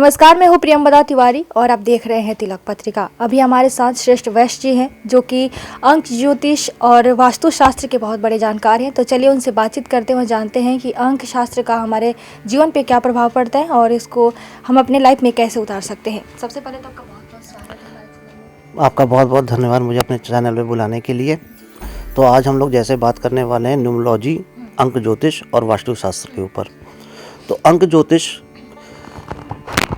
नमस्कार, मैं हूँ प्रियंवदा तिवारी और आप देख रहे हैं तिलक पत्रिका। अभी हमारे साथ श्रेष्ठ वैश्य जी हैं जो कि अंक ज्योतिष और वास्तुशास्त्र के बहुत बड़े जानकार हैं। तो चलिए उनसे बातचीत करते हुए जानते हैं कि अंक शास्त्र का हमारे जीवन पे क्या प्रभाव पड़ता है और इसको हम अपने लाइफ में कैसे उतार सकते हैं। सबसे पहले तो आपका बहुत बहुत स्वागत है। आपका बहुत बहुत धन्यवाद मुझे अपने चैनल पे बुलाने के लिए। तो आज हम लोग जैसे बात करने वाले हैं न्यूमरोलॉजी, अंक ज्योतिष और वास्तुशास्त्र के ऊपर। तो अंक ज्योतिष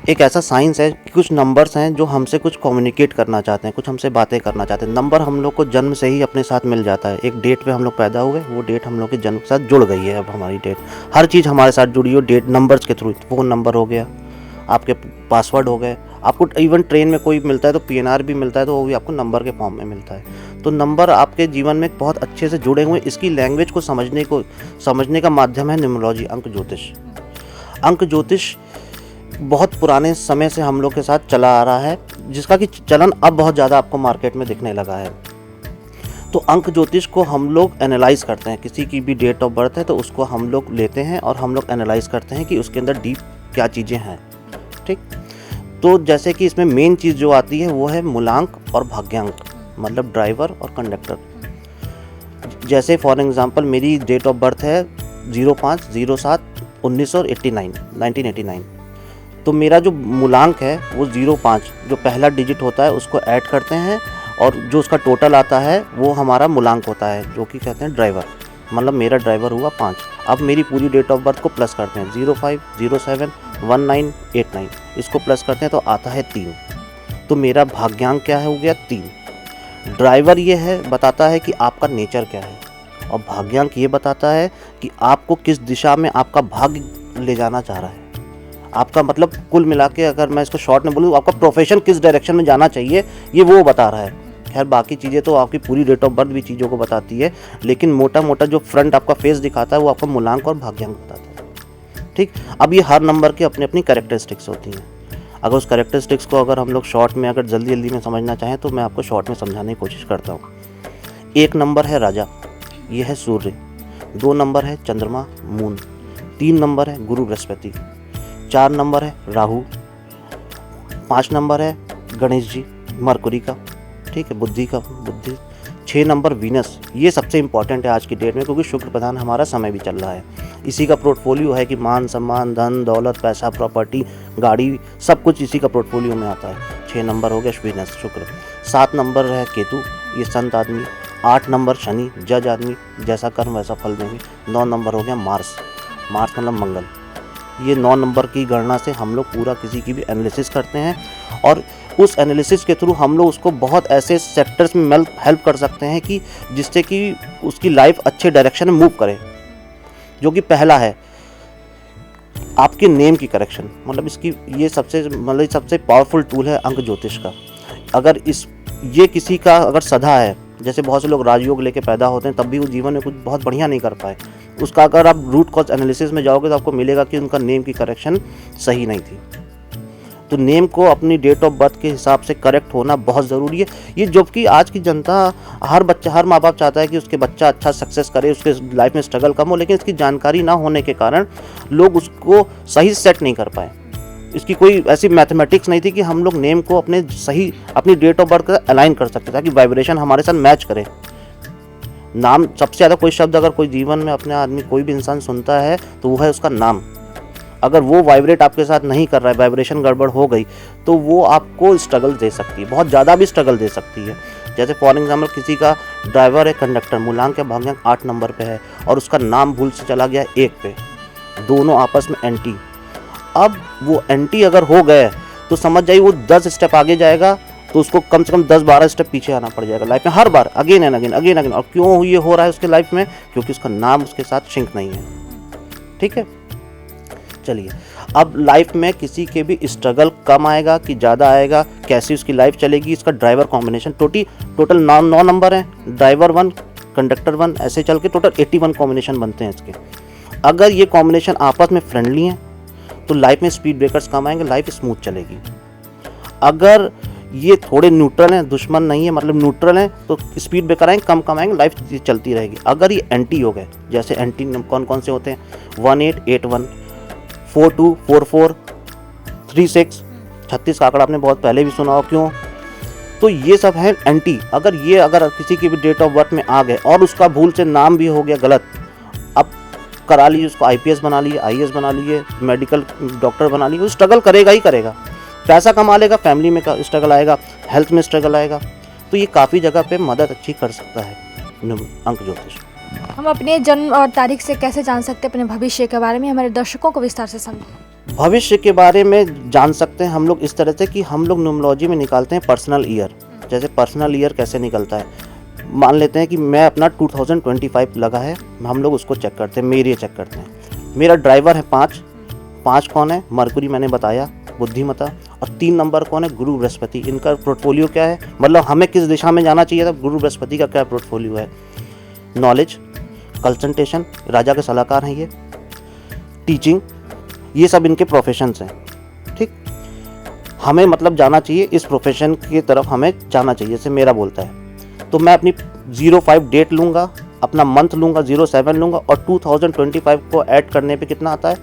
एक ऐसा साइंस है कि कुछ नंबर्स हैं जो हमसे कुछ कम्युनिकेट करना चाहते हैं, कुछ हमसे बातें करना चाहते हैं। नंबर हम लोग को जन्म से ही अपने साथ मिल जाता है। एक डेट पे हम लोग पैदा हुए, वो डेट हम लोग के जन्म के साथ जुड़ गई है। अब हमारी डेट, हर चीज़ हमारे साथ जुड़ी हो डेट नंबर्स के थ्रू। फ़ोन नंबर हो गया, आपके पासवर्ड हो गए, आपको इवन ट्रेन में कोई मिलता है तो पीएनआर भी मिलता है तो वो भी आपको नंबर के फॉर्म में मिलता है। तो नंबर आपके जीवन में बहुत अच्छे से जुड़े हुए। इसकी लैंग्वेज को समझने का माध्यम है न्यूमरोलॉजी, अंक ज्योतिष। अंक ज्योतिष बहुत पुराने समय से हम लोग के साथ चला आ रहा है, जिसका कि चलन अब बहुत ज़्यादा आपको मार्केट में दिखने लगा है। तो अंक ज्योतिष को हम लोग एनालाइज करते हैं। किसी की भी डेट ऑफ बर्थ है तो उसको हम लोग लेते हैं और हम लोग एनालाइज करते हैं कि उसके अंदर डीप क्या चीज़ें हैं। ठीक, तो जैसे कि इसमें मेन चीज़ जो आती है वो है मूलांक और भाग्यांक, मतलब ड्राइवर और कंडक्टर। जैसे फॉर एग्जांपल मेरी डेट ऑफ बर्थ है 05/07/1989। तो मेरा जो मूलांक है वो 05, जो पहला डिजिट होता है उसको ऐड करते हैं और जो उसका टोटल आता है वो हमारा मूलांक होता है, जो कि कहते हैं ड्राइवर। मतलब मेरा ड्राइवर हुआ 5। अब मेरी पूरी डेट ऑफ बर्थ को प्लस करते हैं 05/07/1989, इसको प्लस करते हैं तो आता है 3। तो मेरा भाग्यांक क्या है, हो गया 3। ड्राइवर ये है, बताता है कि आपका नेचर क्या है, और भाग्यांक ये बताता है कि आपको किस दिशा में आपका भाग्य ले जाना चाह रहा है। आपका मतलब कुल मिला के अगर मैं इसको शॉर्ट में बोलूँ, आपका प्रोफेशन किस डायरेक्शन में जाना चाहिए ये वो बता रहा है। खैर बाकी चीज़ें तो आपकी पूरी डेट ऑफ बर्थ भी चीज़ों को बताती है, लेकिन मोटा मोटा जो फ्रंट आपका फेस दिखाता है वो आपका मूलांक और भाग्यांक बताता है। ठीक, अब ये हर नंबर की अपनी अपनी कैरेक्टरिस्टिक्स होती हैं। अगर उस कैरेक्टरिस्टिक्स को अगर हम लोग शॉर्ट में अगर जल्दी में समझना चाहें तो मैं आपको शॉर्ट में समझाने की कोशिश करता हूँ। 1 नंबर है राजा, ये है सूर्य। 2 नंबर है चंद्रमा, मून। 3 नंबर है गुरु बृहस्पति। 4 नंबर है राहु। 5 नंबर है गणेश जी, मरकुरी का, ठीक है, बुद्धि। 6 नंबर वीनस। ये सबसे इंपॉर्टेंट है आज की डेट में, क्योंकि शुक्र प्रधान हमारा समय भी चल रहा है। इसी का पोर्टफोलियो है कि मान सम्मान, धन दौलत, पैसा, प्रॉपर्टी, गाड़ी, सब कुछ इसी का पोर्टफोलियो में आता है। 6 नंबर हो गया वीनस, शुक्र। 7 नंबर है केतु, ये संत आदमी। 8 नंबर शनि, जज आदमी, जैसा कर्म वैसा फल देंगे। 9 नंबर हो गया मार्स मतलब मंगल। ये 9 नंबर की गणना से हम लोग पूरा किसी की भी एनालिसिस करते हैं, और उस एनालिसिस के थ्रू हम लोग उसको बहुत ऐसे सेक्टर्स में हेल्प कर सकते हैं कि जिससे कि उसकी लाइफ अच्छे डायरेक्शन में मूव करे। जो कि पहला है आपके नेम की करेक्शन। मतलब इसकी ये सबसे पावरफुल टूल है अंक ज्योतिष का। अगर ये किसी का अगर सदा है, जैसे बहुत से लोग राजयोग लेके पैदा होते हैं तब भी वो जीवन में कुछ बहुत बढ़िया नहीं कर पाए, उसका अगर आप रूट कॉज एनालिसिस में जाओगे तो आपको मिलेगा कि उनका नेम की करेक्शन सही नहीं थी। तो नेम को अपनी डेट ऑफ बर्थ के हिसाब से करेक्ट होना बहुत ज़रूरी है। ये जो कि आज की जनता, हर माँ बाप चाहता है कि उसके बच्चा अच्छा सक्सेस करे, उसके लाइफ में स्ट्रगल कम हो, लेकिन इसकी जानकारी ना होने के कारण लोग उसको सही सेट नहीं कर पाए। इसकी कोई ऐसी मैथमेटिक्स नहीं थी कि हम लोग नेम को अपनी डेट ऑफ बर्थ का अलाइन कर सकते, ताकि वाइब्रेशन हमारे साथ मैच करे। नाम सबसे ज़्यादा कोई शब्द अगर कोई जीवन में अपने आदमी कोई भी इंसान सुनता है तो वो है उसका नाम। अगर वो वाइब्रेट आपके साथ नहीं कर रहा है, वाइब्रेशन गड़बड़ हो गई, तो वो आपको स्ट्रगल दे सकती है, बहुत ज़्यादा भी स्ट्रगल दे सकती है। जैसे फॉर एग्जाम्पल किसी का ड्राइवर है कंडक्टर, मूलांक या भाग्यांक 8 नंबर पे है और उसका नाम भूल से चला गया 1 पे, दोनों आपस में एंटी। अब वो एंटी अगर हो गए तो समझ जाइए वो 10 स्टेप आगे जाएगा तो उसको कम से कम 10-12 स्टेप पीछे आना पड़ जाएगा लाइफ में, हर बार अगेन एंड अगेन। और क्यों ये हो रहा है उसके लाइफ में? क्योंकि उसका नाम उसके साथ सिंक नहीं है। ठीक है, चलिए अब लाइफ में किसी के भी स्ट्रगल कम आएगा कि ज़्यादा आएगा, कैसी उसकी लाइफ चलेगी, इसका ड्राइवर कॉम्बिनेशन टोटल 9 नंबर हैं, ड्राइवर 1, कंडक्टर 1, ऐसे चल के टोटल 81 कॉम्बिनेशन बनते हैं इसके। अगर ये कॉम्बिनेशन आपस में फ्रेंडली हैं तो लाइफ में स्पीड ब्रेकर्स कम आएंगे, लाइफ स्मूथ चलेगी। अगर ये थोड़े न्यूट्रल हैं, दुश्मन नहीं है, मतलब न्यूट्रल हैं, तो स्पीड ब्रेकर आएंगे, कम आएंगे, लाइफ चलती रहेगी। अगर ये एंटी हो गए, जैसे एंटी कौन कौन से होते हैं, 1881, 42, 44, 36, 36 का आंकड़ा आपने बहुत पहले भी सुना हो, क्यों? तो ये सब है एंटी। अगर किसी की भी डेट ऑफ बर्थ में आ गए और उसका भूल से नाम भी हो गया गलत, अब करा लीजिए उसको, IPS बना लिए, IAS बना लिए, मेडिकल डॉक्टर बना लिए, वो स्ट्रगल करेगा ही करेगा, पैसा कमा लेगा, फैमिली में स्ट्रगल आएगा, हेल्थ में स्ट्रगल आएगा। तो ये काफ़ी जगह पे मदद अच्छी कर सकता है अंक ज्योतिष। हम अपने जन्म और तारीख से कैसे जान सकते हैं अपने भविष्य के बारे में? हमारे दर्शकों को विस्तार से समझाएं। भविष्य के बारे में जान सकते हैं हम लोग इस तरह से कि हम लोग न्यूमरोलॉजी में निकालते हैं पर्सनल ईयर। जैसे पर्सनल ईयर कैसे निकलता है, मान लेते हैं कि मैं अपना 2025 लगा है, हम लोग उसको चेक करते हैं, मेरे चेक करते हैं। मेरा ड्राइवर है 5 कौन है? मरकुरी मैंने बताया, बुद्धिमता। और 3 नंबर कौन है? गुरु बृहस्पति। इनका पोर्टफोलियो क्या है, मतलब हमें किस दिशा में जाना चाहिए था, गुरु बृहस्पति का क्या पोर्टफोलियो है? नॉलेज, कंसंट्रेशन, राजा के सलाहकार हैं ये, टीचिंग, ये सब इनके प्रोफेशंस हैं। ठीक, हमें मतलब जाना चाहिए इस प्रोफेशन की तरफ, हमें जाना चाहिए, जैसे मेरा बोलता है। तो मैं अपनी 05 डेट लूँगा, अपना मंथ लूँगा, 07 लूँगा, और 2025 को ऐड करने पे कितना आता है?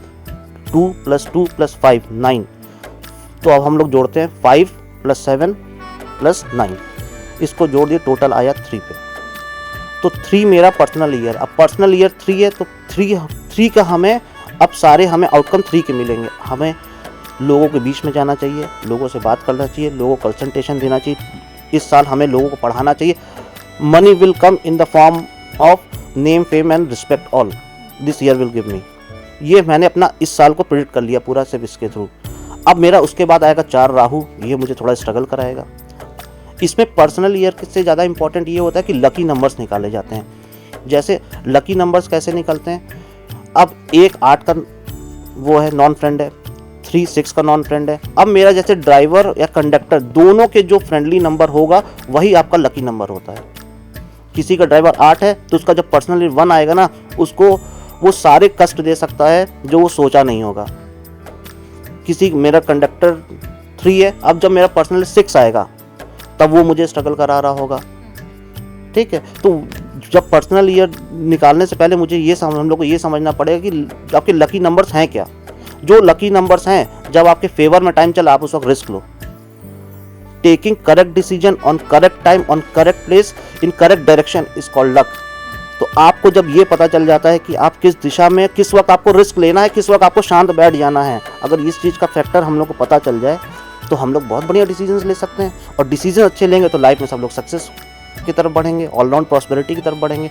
2 + 2 + 5 9। तो अब हम लोग जोड़ते हैं 5 + 7 + 9, इसको जोड़ दिए, टोटल आया 3 पे। तो 3 मेरा पर्सनल ईयर। अब पर्सनल ईयर 3 है, तो 3 का हमें अब सारे हमें आउटकम 3 के मिलेंगे। हमें लोगों के बीच में जाना चाहिए, लोगों से बात करना चाहिए, लोगों को कंसंट्रेशन देना चाहिए। इस साल हमें लोगों को पढ़ाना चाहिए। Money will come in the form of name, fame and respect, all this year will give me. ये मैंने अपना इस साल को प्रेडिक्ट कर लिया पूरा, सिर्फ इसके थ्रू। अब मेरा उसके बाद आएगा 4 राहु, ये मुझे थोड़ा स्ट्रगल कराएगा। इसमें पर्सनल ईयर से ज़्यादा इंपॉर्टेंट ये होता है कि लकी नंबर्स निकाले जाते हैं। जैसे लकी नंबर्स कैसे निकलते हैं? अब 1 8 का वो है, नॉन फ्रेंड है, 3 6 का नॉन फ्रेंड है। अब मेरा जैसे ड्राइवर या कंडक्टर, दोनों के जो फ्रेंडली नंबर होगा वही आपका लकी नंबर होता है। किसी का ड्राइवर 8 है तो उसका जब पर्सनल 1 आएगा ना, उसको वो सारे कष्ट दे सकता है जो वो सोचा नहीं होगा। मेरा कंडक्टर 3 है, अब जब मेरा पर्सनल 6 आएगा तब वो मुझे स्ट्रगल करा रहा होगा। ठीक है, तो जब पर्सनल ईयर निकालने से पहले मुझे हम लोग को ये समझना पड़ेगा कि आपके लकी नंबर्स हैं क्या। जो लकी नंबर्स हैं, जब आपके फेवर में टाइम चला, आप उस वक्त risk low. Taking correct decision on correct time on correct place in correct direction is called luck. तो आपको जब ये पता चल जाता है कि आप किस दिशा में, किस वक्त आपको रिस्क लेना है, किस वक्त आपको शांत बैठ जाना है, अगर इस चीज़ का फैक्टर हम लोग को पता चल जाए तो हम लोग बहुत बढ़िया डिसीजंस ले सकते हैं। और डिसीजन अच्छे लेंगे तो लाइफ में सब लोग सक्सेस की तरफ बढ़ेंगे, ऑलराउंड प्रॉस्पेरिटी की तरफ बढ़ेंगे।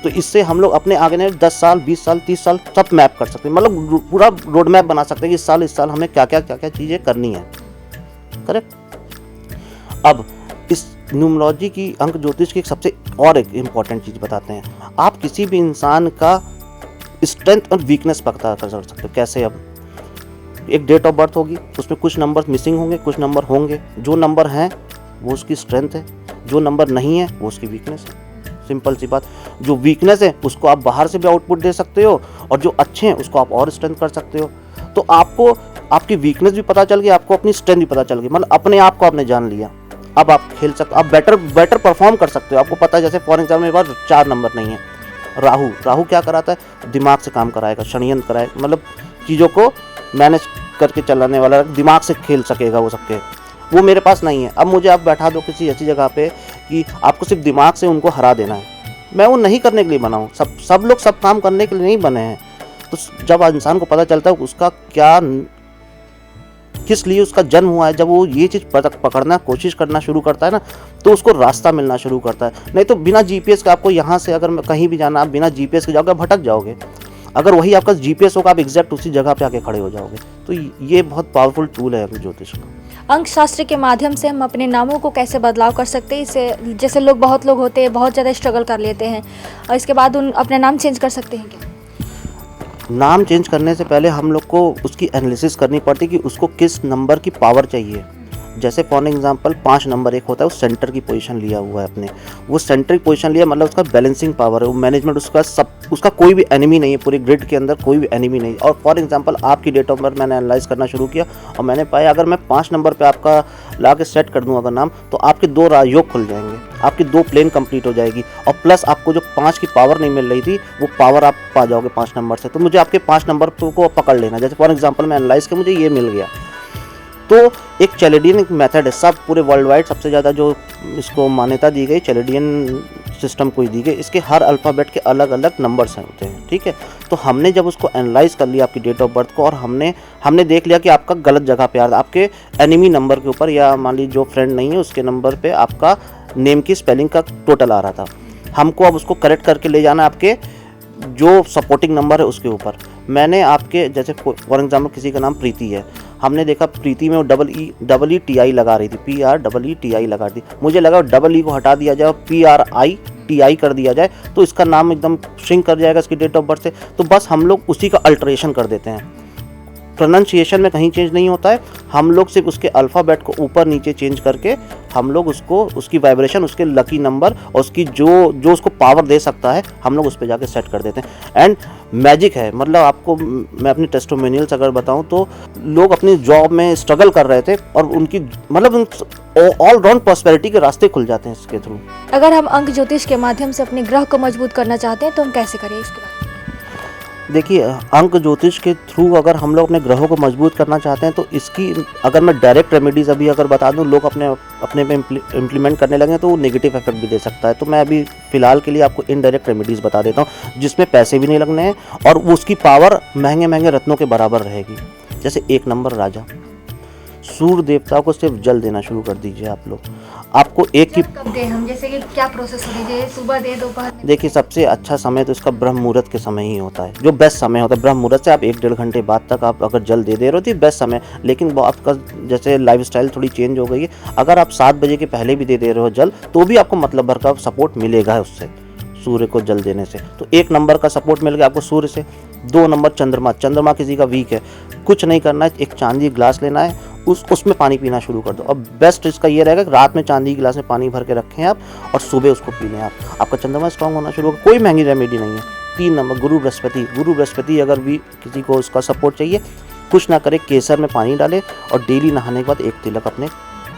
तो इससे हम लोग अपने आगे ने 10 साल, 20 साल, 30 साल सब मैप कर सकते हैं, मतलब पूरा रोड मैप बना सकते हैं कि इस साल हमें क्या क्या चीज़ें करनी है। करेक्ट। अब इस न्यूमरोलॉजी की, अंक ज्योतिष की एक इम्पॉर्टेंट चीज़ बताते हैं। आप किसी भी इंसान का स्ट्रेंथ और वीकनेस पता कर सकते हो। कैसे? अब एक डेट ऑफ बर्थ होगी, उसमें कुछ नंबर मिसिंग होंगे, कुछ नंबर होंगे। जो नंबर हैं वो उसकी स्ट्रेंथ है, जो नंबर नहीं है वो उसकी वीकनेस है। सिंपल सी बात। जो वीकनेस है उसको आप बाहर से भी आउटपुट दे सकते हो, और जो अच्छे हैं उसको आप और स्ट्रेंथ कर सकते हो। तो आपको आपकी वीकनेस भी पता चल गई, आपको अपनी स्ट्रेंथ भी पता चल गई, मतलब अपने आप को आपने जान लिया। अब आप खेल सकते, आप बेटर परफॉर्म कर सकते हो। आपको पता है, जैसे फॉर एग्जाम्पल मेरे पास 4 नंबर नहीं है। राहु क्या कराता है? दिमाग से काम कराएगा, षड्यंत्र कराएगा, मतलब चीज़ों को मैनेज करके चलाने वाला, दिमाग से खेल सकेगा वो सबके। वो मेरे पास नहीं है। अब मुझे आप बैठा दो किसी ऐसी जगह पे कि आपको सिर्फ दिमाग से उनको हरा देना है, मैं वो नहीं करने के लिए बना हूँ। सब लोग सब काम करने के लिए नहीं बने हैं। तो जब इंसान को पता चलता है उसका क्या, किस लिए उसका जन्म हुआ है, जब वो ये चीज़ पकड़ना कोशिश करना शुरू करता है ना, तो उसको रास्ता मिलना शुरू करता है। नहीं तो बिना जीपीएस के आपको यहाँ से अगर कहीं भी जाना, आप बिना जीपीएस के जाओगे, भटक जाओगे। अगर वही आपका जीपीएस होगा, आप एग्जैक्ट उसी जगह पे आके खड़े हो जाओगे। तो ये बहुत पावरफुल टूल है ज्योतिष का। अंक शास्त्र के माध्यम से हम अपने नामों को कैसे बदलाव कर सकते हैं? इससे जैसे बहुत लोग होते हैं, बहुत ज़्यादा स्ट्रगल कर लेते हैं, और इसके बाद अपने नाम चेंज कर सकते हैं क्या? नाम चेंज करने से पहले हम लोग को उसकी एनालिसिस करनी पड़ती है कि उसको किस नंबर की पावर चाहिए। जैसे फॉर एग्जांपल 5 नंबर एक होता है, वो सेंटर की पोजीशन लिया हुआ है अपने, वो सेंटर की पोजीशन लिया, मतलब उसका बैलेंसिंग पावर है, वो मैनेजमेंट, उसका कोई भी एनिमी नहीं है, पूरे ग्रिड के अंदर कोई भी एनिमी नहीं। और फॉर एग्जांपल आपकी डेट ऑफ बर्थ मैंने एनालाइज करना शुरू किया और मैंने पाया अगर मैं 5 नंबर पे आपका ला के सेट कर दूँ अगर नाम, तो आपके 2 योग खुल जाएंगे, आपकी 2 प्लेन कंप्लीट हो जाएगी, और प्लस आपको जो 5 की पावर नहीं मिल रही थी वो पावर आप पा जाओगे 5 नंबर से। तो मुझे आपके 5 नंबर को पकड़ लेना। जैसे फॉर एग्जाम्पल मैं एनालाइज किया, मुझे ये मिल गया। तो एक चैलेडियन मेथड है, सब पूरे वर्ल्ड वाइड सबसे ज़्यादा जो इसको मान्यता दी गई चैलेडियन सिस्टम को दी गई। इसके हर अल्फ़ाबेट के अलग अलग नंबर्स होते हैं, ठीक है। तो हमने जब उसको एनालाइज कर लिया आपकी डेट ऑफ बर्थ को, और हमने देख लिया कि आपका गलत जगह पे आ रहा है, आपके एनिमी नंबर के ऊपर, या मान लीजिए जो फ्रेंड नहीं है उसके नंबर पे आपका नेम की स्पेलिंग का टोटल आ रहा था। हमको अब उसको करेक्ट करके ले जाना आपके जो सपोर्टिंग नंबर है उसके ऊपर। मैंने आपके जैसे फॉर एग्जांपल किसी का नाम प्रीति है, हमने देखा प्रीति में वो डबल ई टी आई लगा रही थी, PREETI लगा रही थी। मुझे लगा डबल ई को हटा दिया जाए और PRITI कर दिया जाए तो इसका नाम एकदम श्रिंक कर जाएगा इसकी डेट ऑफ बर्थ से। तो बस हम लोग उसी का अल्टरेशन कर देते हैं, प्रोनाउंसिएशन में कहीं चेंज नहीं होता है, हम लोग सिर्फ उसके अल्फ़ाबेट को ऊपर नीचे चेंज करके हम लोग उसको उसकी वाइब्रेशन, उसके लकी नंबर और उसकी जो उसको पावर दे सकता है हम लोग उस पर जाके सेट कर देते हैं। एंड मैजिक है, मतलब आपको मैं अपनी टेस्टिमोनियल्स अगर बताऊं तो लोग अपनी जॉब में स्ट्रगल कर रहे थे और उनकी मतलब ऑल राउंड प्रॉस्पेरिटी के रास्ते खुल जाते हैं इसके थ्रू। अगर हम अंक ज्योतिष के माध्यम से अपने ग्रह को मजबूत करना चाहते हैं तो हम कैसे करें इसके बारे में? देखिए, अंक ज्योतिष के थ्रू अगर हम लोग अपने ग्रहों को मजबूत करना चाहते हैं तो इसकी अगर मैं डायरेक्ट रेमेडीज़ अभी अगर बता दूं, लोग अपने पे इम्प्लीमेंट करने लगे तो वो नेगेटिव इफेक्ट भी दे सकता है। तो मैं अभी फ़िलहाल के लिए आपको इनडायरेक्ट रेमेडीज़ बता देता हूं जिसमें पैसे भी नहीं लगने हैं और वो उसकी पावर महंगे महंगे रत्नों के बराबर रहेगी। जैसे 1 नंबर राजा, सूर्य देवता को सिर्फ जल देना शुरू कर दीजिए आप लोग। आपको एक की कब दें हम, जैसे कि क्या प्रोसेस हो दीजिए, सुबह दे दोपहर? देखिए, सबसे अच्छा समय तो इसका ब्रह्म मुहूर्त के समय ही होता है, जो बेस्ट समय होता है। ब्रह्म मुहूर्त से आप 1-1.5 घंटे बाद तक आप अगर जल दे रहे हो तो बेस्ट समय। लेकिन वो आपका जैसे लाइफस्टाइल थोड़ी चेंज हो गई है, अगर आप 7 बजे के पहले भी दे रहे हो जल तो भी आपको मतलब भर का सपोर्ट मिलेगा उससे, सूर्य को जल देने से। तो 1 नंबर का सपोर्ट मिल गया आपको सूर्य से। 2 नंबर चंद्रमा किसी का वीक है, कुछ नहीं करना है, एक चांदी गिलास लेना है, उसमें पानी पीना शुरू कर दो। अब बेस्ट इसका ये रहेगा कि रात में चांदी गिलास में पानी भर के रखें आप और सुबह उसको पी लें आप, आपका चंद्रमा स्ट्रांग होना शुरू होगा। कोई महंगी रेमेडी नहीं है। 3 नंबर गुरु बृहस्पति अगर भी किसी को उसका सपोर्ट चाहिए, कुछ ना करे, केसर में पानी डाले और डेली नहाने के बाद 1 तिलक अपने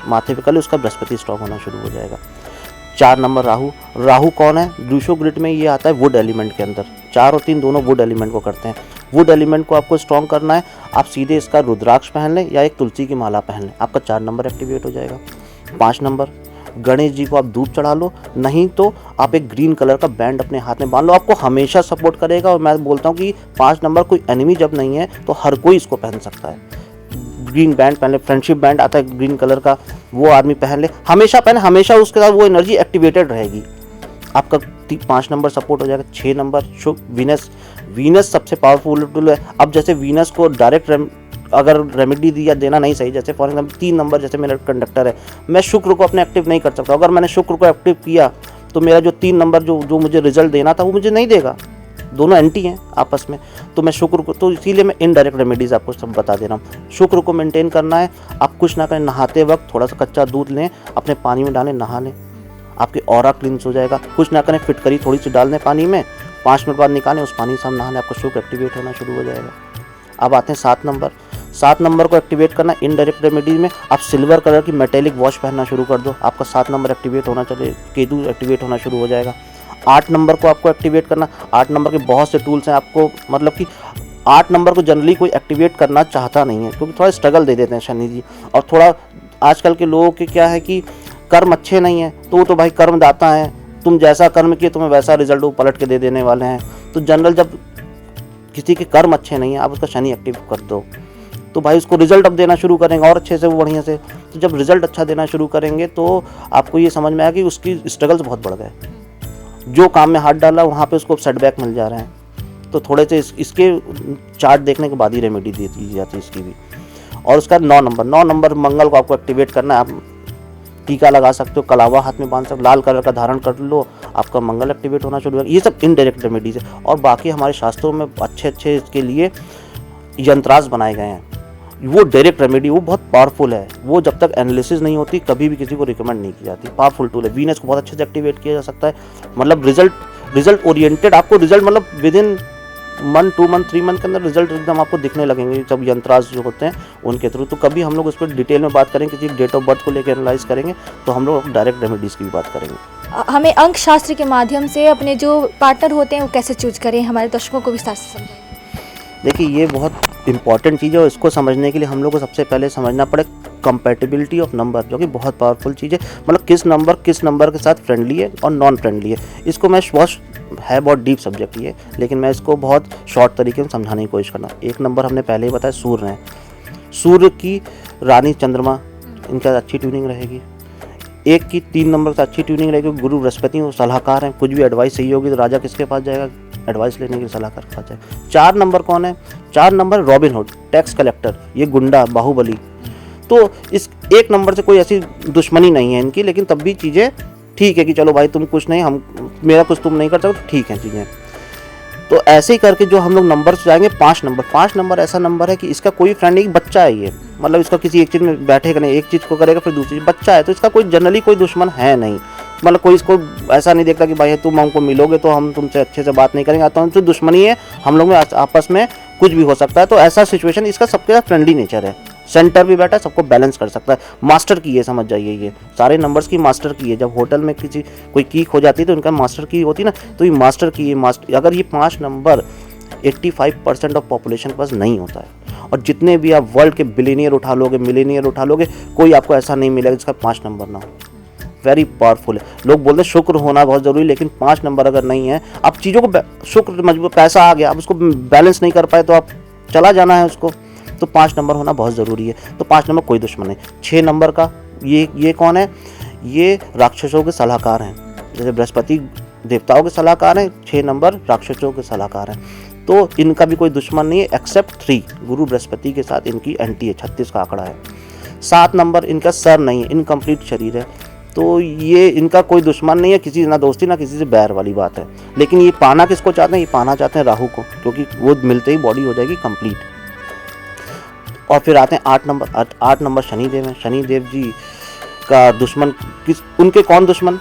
माथे पे कर ले, उसका बृहस्पति स्ट्रांग होना शुरू हो जाएगा। 4 नंबर राहु कौन है? ड्यूशो ग्रिड में ये आता है वुड एलिमेंट के अंदर। 4 और 3 दोनों वुड एलिमेंट को करते हैं। वुड एलिमेंट को आपको स्ट्रॉन्ग करना है, आप सीधे इसका रुद्राक्ष पहन लें या एक तुलसी की माला पहन लें, आपका 4 नंबर एक्टिवेट हो जाएगा। 5 नंबर गणेश जी को आप धूप चढ़ा लो, नहीं तो आप एक ग्रीन कलर का बैंड अपने हाथ में बांध लो, आपको हमेशा सपोर्ट करेगा। और मैं बोलता हूँ कि 5 नंबर कोई एनिमी जब नहीं है तो हर कोई इसको पहन सकता है। ग्रीन बैंड पहन ले, फ्रेंडशिप बैंड आता है ग्रीन कलर का, वो आदमी पहन ले, हमेशा पहने, हमेशा उसके साथ वो एनर्जी एक्टिवेटेड रहेगी। आपका 5 नंबर सपोर्ट हो जाएगा। 6 नंबर शुभ वीनस सबसे पावरफुल टूल है। अब जैसे वीनस को डायरेक्ट अगर रेमेडी दिया देना नहीं सही, जैसे फॉर एग्जाम्पल 3 नंबर जैसे मेरा कंडक्टर है, मैं शुक्र को अपने एक्टिव नहीं कर सकता। अगर मैंने शुक्र को एक्टिव किया तो मेरा जो 3 नंबर जो मुझे रिजल्ट देना था वो मुझे नहीं देगा, दोनों एंटी हैं आपस में। तो मैं शुक्र को, तो इसीलिए मैं इनडायरेक्ट रेमेडीज़ आपको सब बता दे रहा हूँ। शुक्र को मेंटेन करना है, आप कुछ ना करें, नहाते वक्त थोड़ा सा कच्चा दूध लें, अपने पानी में डालें, नहा लें, आपके ऑरा क्लींस हो जाएगा। कुछ ना करें, फिटकरी थोड़ी सी डाल दें पानी में, 5 मिनट बाद निकालें, उस पानी से हम नहा लें, आपका शुक्र एक्टिवेट होना शुरू हो जाएगा। अब आते हैं 7 नंबर को एक्टिवेट करना इनडायरेक्ट रेमेडीज में, आप सिल्वर कलर की मेटेलिक वॉच पहनना शुरू कर दो, आपका 7 नंबर एक्टिवेट होना चले, केतु एक्टिवेट होना शुरू हो जाएगा। 8 नंबर को आपको एक्टिवेट करना, 8 नंबर के बहुत से टूल्स हैं आपको, मतलब कि 8 नंबर को जनरली कोई एक्टिवेट करना चाहता नहीं है क्योंकि थोड़ा स्ट्रगल दे देते हैं शनि जी। और थोड़ा आजकल के लोगों के क्या है कि कर्म अच्छे नहीं है, तो वो तो भाई कर्म दाता है, तुम जैसा कर्म किए तुम्हें वैसा रिजल्ट वो पलट के दे देने वाले हैं। तो जनरल जब किसी के कर्म अच्छे नहीं है, आप उसका शनि एक्टिव कर दो तो भाई उसको रिजल्ट अब देना शुरू करेंगे और अच्छे से, वो बढ़िया से। तो जब रिजल्ट अच्छा देना शुरू करेंगे तो आपको ये समझ में आया कि उसकी स्ट्रगल्स बहुत बढ़ गए, जो काम में हाथ डाला वहाँ पे उसको सेटबैक मिल जा रहे हैं। तो थोड़े से इसके चार्ट देखने के बाद ही रेमेडी दे दी जाती है इसकी भी। और उसका 9 नंबर मंगल को आपको एक्टिवेट करना है, आप टीका लगा सकते हो, कलावा हाथ में बांध सकते हो, लाल कलर का धारण कर लो, आपका मंगल एक्टिवेट होना शुरू होगा। ये सब इनडायरेक्ट रेमेडीज है। और बाकी हमारे शास्त्रों में अच्छे इसके लिए यंत्रास बनाए गए हैं, वो डायरेक्ट रेमेडी, वो बहुत पावरफुल है, वो जब तक एनालिसिस नहीं होती कभी भी किसी को रिकमेंड नहीं की जाती। पावरफुल टूल है। वीनस को बहुत अच्छे से एक्टिवेट किया जा सकता है, मतलब रिजल्ट ओरिएंटेड, आपको रिजल्ट मतलब विद इन 1, 2 मंथ, 3 मंथ के अंदर रिजल्ट एकदम आपको दिखने लगेंगे जब यंत्रास जो होते हैं उनके थ्रू। तो कभी हम लोग उस पर डिटेल में बात करेंगे, किसी डेट ऑफ बर्थ को लेकर एनालाइज करेंगे तो हम लोग डायरेक्ट रेमेडीज़ की भी बात करेंगे। हमें अंक शास्त्र के माध्यम से अपने जो पार्टनर होते हैं वो कैसे चूज करें, हमारे दर्शकों को विस्तार से समझाएं। देखिए, ये बहुत इम्पॉर्टेंट चीज़ है और इसको समझने के लिए हम लोग को सबसे पहले समझना पड़े कंपैटिबिलिटी ऑफ नंबर, जो कि बहुत पावरफुल चीज़ है। मतलब किस नंबर के साथ फ्रेंडली है और नॉन फ्रेंडली है। इसको मैं बहुत डीप सब्जेक्ट ये, लेकिन मैं इसको बहुत शॉर्ट तरीके में समझाने की कोशिश करना। एक नंबर हमने पहले ही बताया सूर्य है। सूर्य की रानी चंद्रमा, इनका अच्छी ट्यूनिंग रहेगी। एक की 3 नंबर से अच्छी ट्यूनिंग रहेगी। गुरु बृहस्पति वो सलाहकार हैं, कुछ भी एडवाइस चाहिए होगी तो राजा किसके पास जाएगा? एडवाइस लेने के लिए सलाहकार के पास जाएगा। 4 नंबर कौन है? 4 number robin hood, tax collector, ये गुंडा, बाहुबली। तो इस 1 नंबर से कोई ऐसी दुश्मनी नहीं है इनकी, लेकिन तब भी चीज़ें ठीक है कि चलो भाई तुम कुछ नहीं, हम मेरा कुछ तुम नहीं कर सकते, ठीक है चीज़ें। तो ऐसे ही करके जो हम लोग नंबर से जाएंगे 5 नंबर ऐसा नंबर है कि इसका कोई फ्रेंड नहीं, बच्चा है ये। मतलब इसका किसी एक चीज़ में बैठेगा नहीं, एक चीज़ को करेगा फिर दूसरी चीज़, बच्चा है तो इसका कोई जनरली कोई दुश्मन है नहीं। मतलब कोई इसको ऐसा नहीं देखता कि भाई तुम हमको मिलोगे तो हम तुमसे अच्छे से बात नहीं करेंगे, तो हमसे दुश्मनी है, हम लोग में आपस में कुछ भी हो सकता है। तो ऐसा सिचुएशन, इसका सबके साथ फ्रेंडली नेचर है। सेंटर भी बैठा है, सबको बैलेंस कर सकता है। मास्टर की है, समझ जाइए, ये सारे नंबर्स की मास्टर की है। जब होटल में किसी कोई की खो जाती है तो उनका मास्टर की होती है ना, तो ये मास्टर की है। अगर ये 5 नंबर 85% ऑफ पॉपुलेशन के पास नहीं होता है, और जितने भी आप वर्ल्ड के बिलियनियर उठा लोगे, मिलेनियर उठा लोगे, कोई आपको ऐसा नहीं मिलेगा जिसका 5 नंबर ना हो। वेरी पावरफुल है। लोग बोलते हैं शुक्र होना बहुत ज़रूरी, लेकिन 5 नंबर अगर नहीं है, आप चीज़ों को शुक्र मजबूत, पैसा आ गया, आप उसको बैलेंस नहीं कर पाए तो आप चला जाना है उसको, तो 5 नंबर होना बहुत ज़रूरी है। तो 5 नंबर कोई दुश्मन नहीं। 6 नंबर का ये कौन है? ये राक्षसों के सलाहकार हैं। जैसे बृहस्पति देवताओं के सलाहकार हैं, 6 नंबर राक्षसों के सलाहकार हैं। तो इनका भी कोई दुश्मन नहीं है एक्सेप्ट 3, गुरु बृहस्पति के साथ इनकी एंटी है, 36 का आंकड़ा है। 7 नंबर इनका सर नहीं है, इनकम्प्लीट शरीर है, तो ये इनका कोई दुश्मन नहीं है, किसी ना दोस्ती ना किसी से बैर वाली बात है। लेकिन ये पाना किसको चाहते हैं? ये पाना चाहते हैं राहु को, क्योंकि वो मिलते ही बॉडी हो जाएगी कंप्लीट। और फिर आते हैं 8 नंबर शनिदेव हैं। शनिदेव जी का दुश्मन उनके कौन दुश्मन?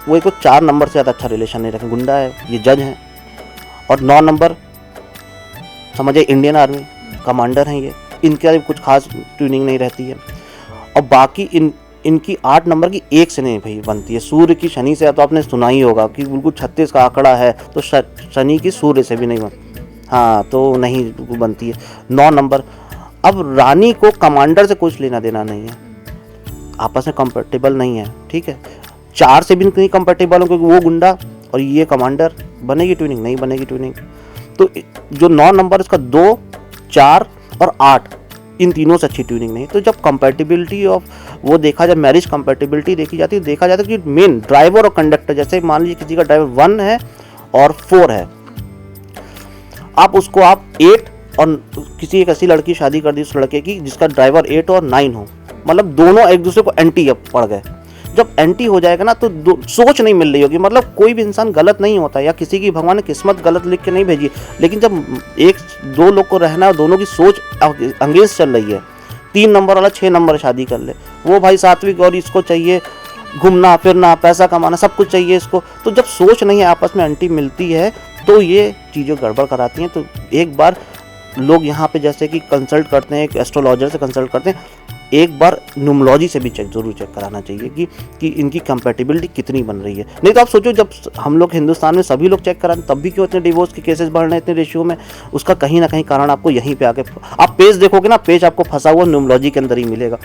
वो एक 4 नंबर से ज़्यादा अच्छा रिलेशन नहीं रखें, गुंडा है, ये जज हैं। और 9 नंबर समझिए इंडियन आर्मी कमांडर हैं ये, इनका कुछ खास ट्यूनिंग नहीं रहती है। और बाकी इनकी 8 नंबर की एक से नहीं भाई बनती है। सूर्य की शनि से तो आपने सुना ही होगा कि बिल्कुल 36 का आंकड़ा है, तो शनि की सूर्य से भी नहीं हाँ तो नहीं बनती है। 9 नंबर, अब रानी को कमांडर से कुछ लेना देना नहीं है, आपस में कंफर्टेबल नहीं है, ठीक है। 4 से भी नहीं कंफर्टेबल हो, क्योंकि वो गुंडा और ये कमांडर, बनेगी ट्यूनिंग? नहीं बनेगी ट्यूनिंग। तो जो 9 नंबर इसका 2, 4 और 8, इन तीनों से अच्छी ट्यूनिंग नहीं। तो जब कंपैटिबिलिटी ऑफ वो देखा जाए, मैरिज कंपैटिबिलिटी देखी जाती है, देखा जाता है कि मेन ड्राइवर और कंडक्टर, जैसे मान लीजिए किसी का ड्राइवर 1 है और 4 है, आप 8 और किसी एक ऐसी लड़की शादी कर दी उस लड़के की जिसका ड्राइवर 8 और 9 हो, मतलब दोनों एक दूसरे को एंटी पड़ गए। जब एंटी हो जाएगा ना तो सोच नहीं मिल रही होगी। मतलब कोई भी इंसान गलत नहीं होता, या किसी की भगवान ने किस्मत गलत लिख के नहीं भेजी, लेकिन जब 1-2 लोग को रहना है और दोनों की सोच अंगेज चल रही है, 3 नंबर वाला 6 नंबर शादी कर ले, वो भाई सात्विक और इसको चाहिए घूमना फिरना, पैसा कमाना, सब कुछ चाहिए इसको। तो जब सोच नहीं है, आपस में एंटी मिलती है, तो ये चीज़ें गड़बड़ कराती हैं। तो एक बार लोग यहाँ पे जैसे कि कंसल्ट करते हैं, एक एस्ट्रोलॉजर से कंसल्ट करते हैं, एक बार न्यूमरोलॉजी से भी जरूर चेक कराना चाहिए कि इनकी कंपैटिबिलिटी कितनी बन रही है। नहीं तो आप सोचो, जब हम लोग हिंदुस्तान में सभी लोग चेक कराएं, तब भी क्यों इतने डिवोर्स के केसेस बढ़ रहे हैं इतने रेशियो में? उसका कहीं ना कहीं कारण आपको यहीं पे आके, आप पेज देखोगे ना, पेज आपको फंसा हुआ न्यूमरोलॉजी के अंदर ही मिलेगा।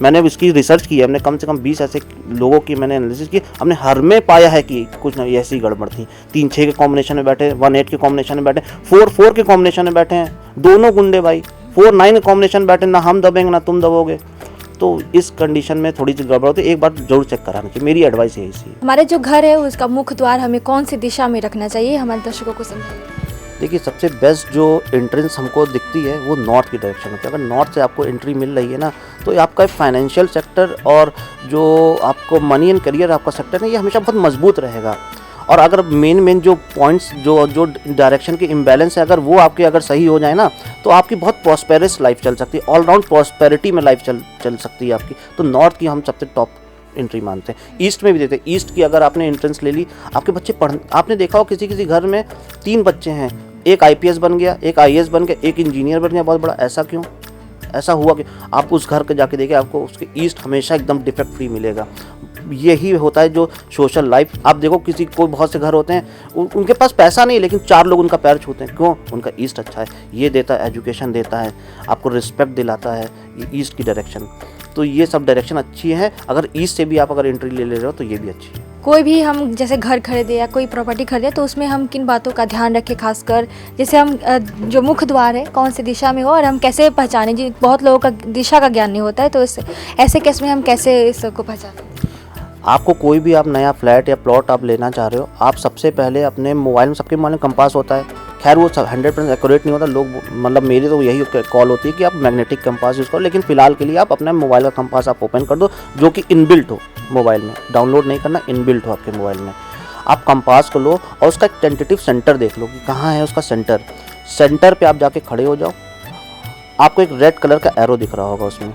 मैंने इसकी रिसर्च की है, हमने कम से कम 20 ऐसे लोगों की मैंने एनालिसिस की, हमने हर में पाया है कि कुछ ना ऐसी गड़बड़ थी। 3-6 के कॉम्बिनेशन में बैठे, 1-8 के कॉम्बिनेशन में बैठे, 4-4 के कॉम्बिनेशन में बैठे हैं, दोनों गुंडे भाई, 4-9 के कॉम्बिनेशन बैठे, ना हम दबेंगे ना तुम दबोगे। तो इस कंडीशन में थोड़ी सी गड़बड़ होती है, एक बार जरूर चेक कराना चाहिए, मेरी एडवाइस यही है। हमारे जो घर है उसका मुख्य द्वार हमें कौन सी दिशा में रखना चाहिए, हमारे दर्शकों को समझाइए। देखिए, सबसे बेस्ट जो एंट्रेंस हमको दिखती है वो नॉर्थ की डायरेक्शन होती है। अगर नॉर्थ से आपको एंट्री मिल रही है ना, तो आपका फाइनेंशियल सेक्टर और जो आपको मनी एंड करियर आपका सेक्टर है, ये हमेशा बहुत मजबूत रहेगा। और अगर मेन जो पॉइंट्स जो डायरेक्शन के इम्बैलेंस है, अगर वो आपके अगर सही हो जाए ना, तो आपकी बहुत प्रॉस्पेरस लाइफ चल सकती है, ऑलराउंड प्रॉस्पेरिटी में लाइफ चल सकती है आपकी। तो नॉर्थ की हम सबसे टॉप एंट्री मानते हैं। ईस्ट में भी देते हैं, ईस्ट की अगर आपने एंट्रेंस ले ली, आपके बच्चे आपने देखा हो किसी घर में 3 बच्चे हैं, एक IPS बन गया, एक IAS बन गया, एक इंजीनियर बन गया बहुत बड़ा, ऐसा क्यों? ऐसा हुआ कि आप उस घर के जाके देखिए, आपको उसके ईस्ट हमेशा एकदम डिफेक्ट फ्री मिलेगा। यही होता है जो सोशल लाइफ। आप देखो किसी कोई बहुत से घर होते हैं उनके पास पैसा नहीं लेकिन 4 लोग उनका पैर छूते हैं, क्यों? उनका ईस्ट अच्छा है, ये देता है, एजुकेशन देता है, आपको रिस्पेक्ट दिलाता है, ये ईस्ट की डायरेक्शन। तो ये सब डायरेक्शन अच्छी है। अगर ईस्ट से भी आप अगर एंट्री ले रहे हो तो ये भी अच्छी है। कोई भी हम जैसे घर खरीदे या कोई प्रॉपर्टी खरीदे तो उसमें हम किन बातों का ध्यान रखें, खासकर जैसे हम जो मुख्य द्वार है कौन सी दिशा में हो और हम कैसे पहचानें? जी बहुत लोगों का दिशा का ज्ञान नहीं होता है, तो ऐसे केस में हम कैसे इसको पहचानें? आपको कोई भी आप नया फ्लैट या प्लॉट आप लेना चाह रहे हो, आप सबसे पहले अपने मोबाइल में, सबके मोबाइल में कंपास होता है। खैर वो 100% एक्यूरेट नहीं होता, लोग मतलब मेरी तो यही कॉल होती है कि आप मैग्नेटिक कंपास यूज़ करो, लेकिन फ़िलहाल के लिए आप अपने मोबाइल का कंपास आप ओपन कर दो जो कि इनबिल्ट हो मोबाइल में, डाउनलोड नहीं करना, इनबिल्ट हो आपके मोबाइल में। आप कंपास को लो और उसका एक टेंटेटिव सेंटर देख लो कि कहाँ है उसका सेंटर। सेंटर पे आप जाके खड़े हो जाओ, आपको एक रेड कलर का एरो दिख रहा होगा उसमें,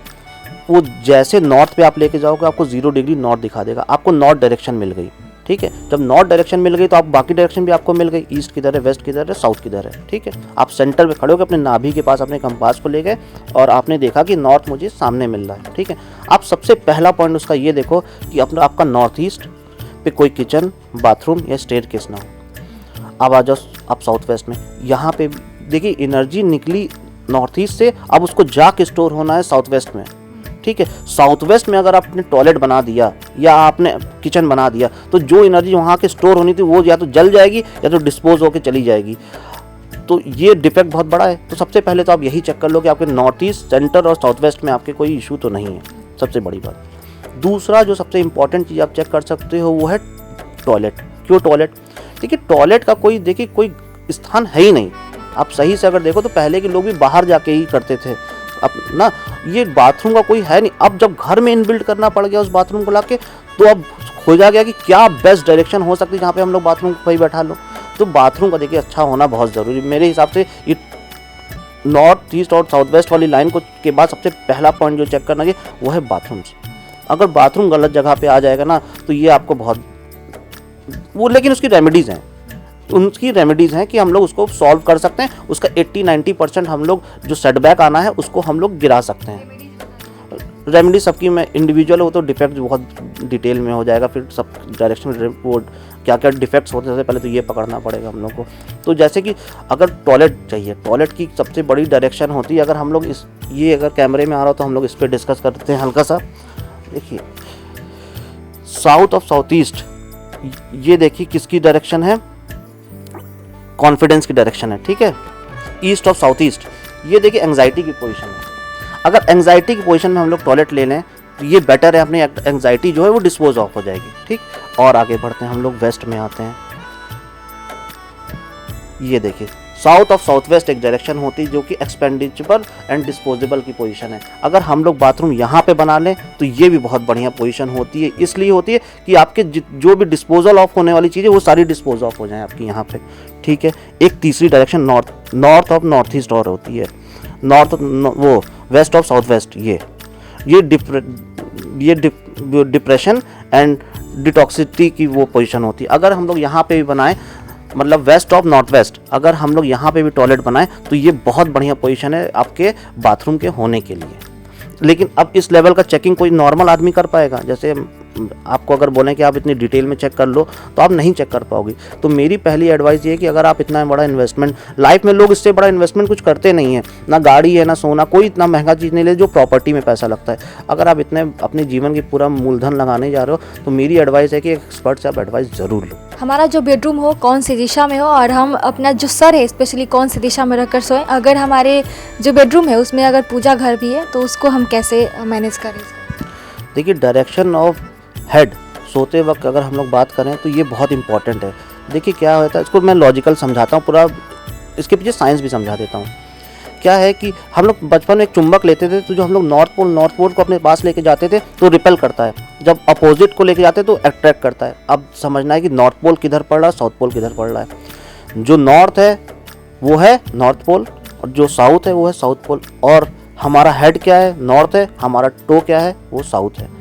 वो जैसे नॉर्थ पे आप लेके जाओगे आपको 0 डिग्री नॉर्थ दिखा देगा, आपको नॉर्थ डायरेक्शन मिल गई। ठीक है, जब नॉर्थ डायरेक्शन मिल गई तो आप बाकी डायरेक्शन भी आपको मिल गई, ईस्ट किधर है, वेस्ट किधर है, साउथ किधर है। ठीक है, आप सेंटर पे खड़े होकर अपने नाभि के पास अपने कंपास को ले गए और आपने देखा कि नॉर्थ मुझे सामने मिल रहा है। ठीक है, आप सबसे पहला पॉइंट उसका ये देखो कि अपना आपका नॉर्थ ईस्ट पे कोई किचन, बाथरूम या स्टेयरकेस ना हो। अब आ जाओ आप साउथ वेस्ट में, यहाँ पे देखिए एनर्जी निकली नॉर्थ ईस्ट से, अब उसको जाके स्टोर होना है साउथ वेस्ट में। ठीक है, साउथ वेस्ट में अगर आपने टॉयलेट बना दिया या आपने किचन बना दिया तो जो एनर्जी वहाँ के स्टोर होनी थी वो या तो जल जाएगी या तो डिस्पोज होकर चली जाएगी। तो ये डिफेक्ट बहुत बड़ा है। तो सबसे पहले तो आप यही चेक कर लो कि आपके नॉर्थ ईस्ट, सेंटर और साउथ वेस्ट में आपके कोई इशू तो नहीं है, सबसे बड़ी बात। दूसरा जो सबसे इंपॉर्टेंट चीज़ आप चेक कर सकते हो वो है टॉयलेट। क्यों टॉयलेट? देखिए टॉयलेट का कोई स्थान है ही नहीं। आप सही से अगर देखो तो पहले के लोग भी बाहर जाके ही करते थे, अब ना ये बाथरूम का कोई है नहीं। अब जब घर में इनबिल्ट करना पड़ गया उस बाथरूम को लाके, तो अब खोजा गया कि क्या बेस्ट डायरेक्शन हो सकती है जहाँ पे हम लोग बाथरूम को कहीं बैठा लो। तो बाथरूम का देखिए अच्छा होना बहुत ज़रूरी मेरे हिसाब से। ये नॉर्थ ईस्ट और साउथ वेस्ट वाली लाइन को के बाद सबसे पहला पॉइंट जो चेक करना है वो है बाथरूम। अगर बाथरूम गलत जगह पे आ जाएगा ना तो ये आपको बहुत वो, लेकिन उसकी रेमेडीज़ हैं, उनकी रेमेडीज़ हैं कि हम लोग उसको सॉल्व कर सकते हैं। उसका 80-90% हम लोग जो सेटबैक आना है उसको हम लोग गिरा सकते हैं। रेमेडी सबकी में इंडिविजुअल हो तो डिफेक्ट बहुत डिटेल में हो जाएगा, फिर सब डायरेक्शन रिपोर्ट क्या क्या डिफेक्ट्स होते हैं सबसे पहले तो ये पकड़ना पड़ेगा हम लोग को। तो जैसे कि अगर टॉयलेट चाहिए, टॉयलेट की सबसे बड़ी डायरेक्शन होती है, अगर हम लोग ये अगर कैमरे में आ रहा हो तो हम लोग इस पर डिस्कस करते हैं हल्का सा। देखिए साउथ ऑफ साउथ ईस्ट, ये देखिए किसकी डायरेक्शन है, कॉन्फिडेंस की डायरेक्शन है। ठीक है, ईस्ट ऑफ साउथ ईस्ट, ये देखिए एंग्जाइटी की पोजीशन है। अगर एंग्जाइटी की पोजीशन में हम लोग टॉयलेट ले लें तो ये बेटर है, अपनी एंग्जाइटी जो है वो डिस्पोज ऑफ हो जाएगी। ठीक, और आगे बढ़ते हैं हम लोग वेस्ट में आते हैं। ये देखिए साउथ ऑफ साउथ वेस्ट एक डायरेक्शन होती है जो कि एक्सपेंडिचबल एंड डिस्पोजेबल की पोजीशन है। अगर हम लोग बाथरूम यहाँ पे बना लें तो ये भी बहुत बढ़िया पोजीशन होती है, इसलिए होती है कि आपके जो भी डिस्पोजल ऑफ होने वाली चीज़ें वो सारी डिस्पोज ऑफ हो जाएं आपकी यहाँ पे। ठीक है, एक तीसरी direction north of north east और होती है, वो वेस्ट ऑफ साउथ वेस्ट। ये डिप्रेशन एंड डिटॉक्सिटी की वो पोजीशन होती है। अगर हम लोग यहाँ पे भी बनाएं, मतलब वेस्ट ऑफ नॉर्थ वेस्ट, अगर हम लोग यहाँ पे भी टॉयलेट बनाएं तो ये बहुत बढ़िया पोजीशन है आपके बाथरूम के होने के लिए। लेकिन अब इस लेवल का चेकिंग कोई नॉर्मल आदमी कर पाएगा? जैसे आपको अगर बोलें कि आप इतनी डिटेल में चेक कर लो तो आप नहीं चेक कर पाओगे। तो मेरी पहली एडवाइस ये है कि अगर आप इतना बड़ा इन्वेस्टमेंट, लाइफ में लोग इससे बड़ा इन्वेस्टमेंट कुछ करते नहीं है, ना गाड़ी है ना सोना, कोई इतना महंगा चीज़ नहीं ले जो प्रॉपर्टी में पैसा लगता है। अगर आप इतने अपने जीवन की पूरा मूलधन लगाने जा रहे हो तो मेरी एडवाइस है कि एक एक्सपर्ट से आप एडवाइस ज़रूर लो। हमारा जो बेडरूम हो कौन सी दिशा में हो और हम अपना जो सर है स्पेशली कौन सी दिशा में रखकर सोएं। अगर हमारे जो बेडरूम है उसमें अगर पूजा घर भी है तो उसको हम कैसे मैनेज करें? देखिए डायरेक्शन ऑफ हेड सोते वक्त अगर हम लोग बात करें तो ये बहुत इंपॉर्टेंट है। देखिए क्या होता है, इसको मैं लॉजिकल समझाता हूँ, पूरा इसके पीछे साइंस भी समझा देता हूँ। क्या है कि हम लोग बचपन में एक चुंबक लेते थे तो जो हम लोग नॉर्थ पोल को अपने पास लेके जाते थे तो रिपेल करता है, जब अपोजिट को लेके जाते तो अट्रैक्ट करता है। अब समझना है कि नॉर्थ पोल किधर पड़ रहा है, साउथ पोल किधर पड़ रहा है। जो नॉर्थ है वो है नॉर्थ पोल और जो साउथ है वो है साउथ पोल। और हमारा हेड क्या है, नॉर्थ है, हमारा टो क्या है, वो साउथ है।